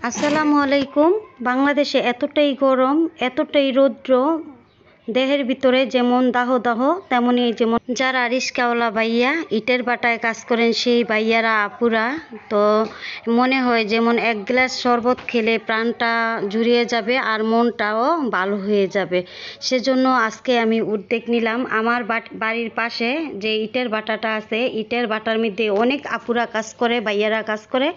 আসসালামু আলাইকুম। বাংলাদেশে এতটাই গরম, এতটাই রৌদ্র, দেহের ভিতরে যেমন দাহ দাহ, তেমনই যেমন যারা রিস্কাওয়ালা ভাইয়া ইটের বাটায় কাজ করেন সেই ভাইয়ারা আপুরা তো মনে হয় যেমন এক গ্লাস শরবত খেলে প্রাণটা জুড়িয়ে যাবে আর মনটাও ভালো হয়ে যাবে। সেজন্য আজকে আমি উদ্যোগ নিলাম, আমার বাড়ির পাশে যে ইটের বাটাটা আছে, ইটের বাটার মধ্যে অনেক আপুরা কাজ করে, ভাইয়ারা কাজ করে।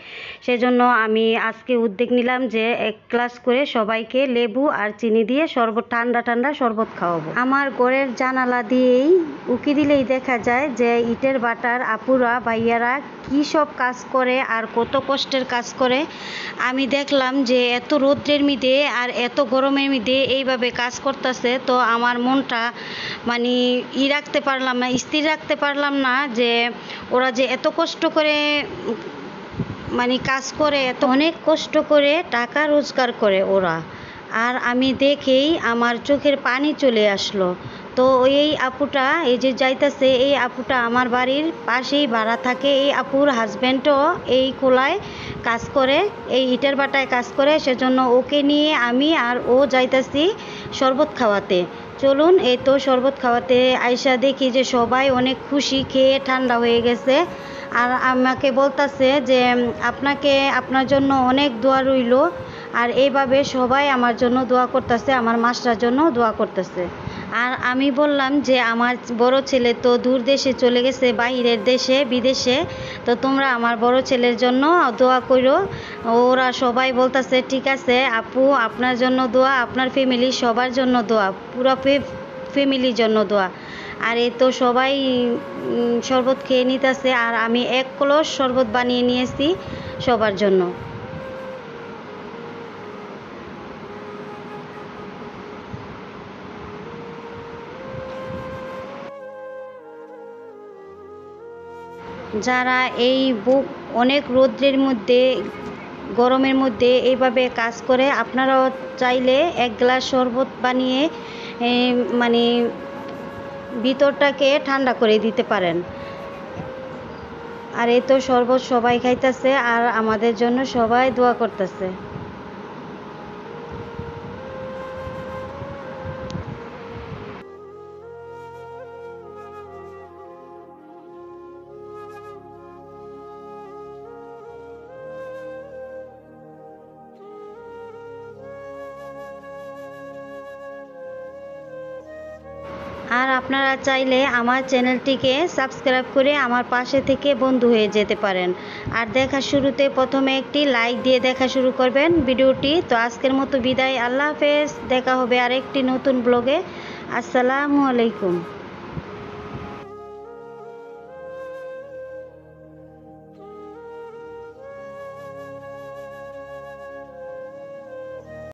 সেজন্য আমি আজকে উদ্যোগ নিলাম যে এক গ্লাস করে সবাইকে লেবু আর চিনি দিয়ে শরবত, ঠান্ডা ঠান্ডা শরবত খাওয়াবো। আমার ঘরের জানালা দিয়েই উকি দিলেই দেখা যায় যে ইটের বাটার আপুরা ভাইয়ারা কী সব কাজ করে আর কত কষ্টের কাজ করে। আমি দেখলাম যে এত রৌদ্রের মধ্যে আর এত গরমের মধ্যে এইভাবে কাজ করতেছে, তো আমার মনটা মানে রাখতে পারলাম না, স্থির রাখতে পারলাম না যে ওরা যে এত কষ্ট করে মানে কাজ করে, এত অনেক কষ্ট করে টাকা রোজগার করে ওরা। আর আমি দেখেই আমার চোখের পানি চলে আসলো। তো এই আপুটা এই যে যাইতেছে, এই আপুটা আমার বাড়ির পাশেই ভাড়া থাকে। এই আপুর হাজব্যান্ডও এই খোলায় কাজ করে, এই ইটের বাটায় কাজ করে। সেজন্য ওকে নিয়ে আমি আর ও যাইতেছি শরবত খাওয়াতে। চলুন, এই তো শরবত খাওয়াতে আইসা দেখি যে সবাই অনেক খুশি, খেয়ে ঠান্ডা হয়ে গেছে। আর আমাকে বলতাছে যে আপনার জন্য অনেক দোয়া রইল। আর এইভাবে সবাই আমার জন্য দোয়া করতেছে, আমার মাসটার জন্য দোয়া করতেছে। আর আমি বললাম যে আমার বড় ছেলে তো দূর দেশে চলে গেছে, বাইরের দেশে বিদেশে, তো তোমরা আমার বড় ছেলের জন্য দোয়া করো। ওরা সবাই বলতেছে ঠিক আছে আপু, আপনার জন্য দোয়া, আপনার ফ্যামিলি সবার জন্য দোয়া, পুরো ফ্যামিলির জন্য দোয়া। আর এই তো সবাই শরবত খেয়ে নিতেছে, আর আমি এক কলস শরবত বানিয়ে নিয়েছি সবার জন্য। যারা এই অনেক রৌদ্রের মধ্যে, গরমের মধ্যে এইভাবে কাজ করে, আপনারাও চাইলে এক গ্লাস শরবত বানিয়ে মানে ভিতরটাকে ঠান্ডা করে দিতে পারেন। আর এই তো শরবত সবাই খাইতেছে আর আমাদের জন্য সবাই দোয়া করতেছে। আর আপনারা চাইলে আমার চ্যানেলটিকে সাবস্ক্রাইব করে আমার পাশে থেকে বন্ধু হয়ে যেতে পারেন। আর দেখা শুরুতে প্রথমে একটি লাইক দিয়ে দেখা শুরু করবেন ভিডিওটি। তো আজকের মতো বিদায়, আল্লাহ হাফেজ। দেখা হবে আরেকটি নতুন ব্লগে। আসসালামু আলাইকুম।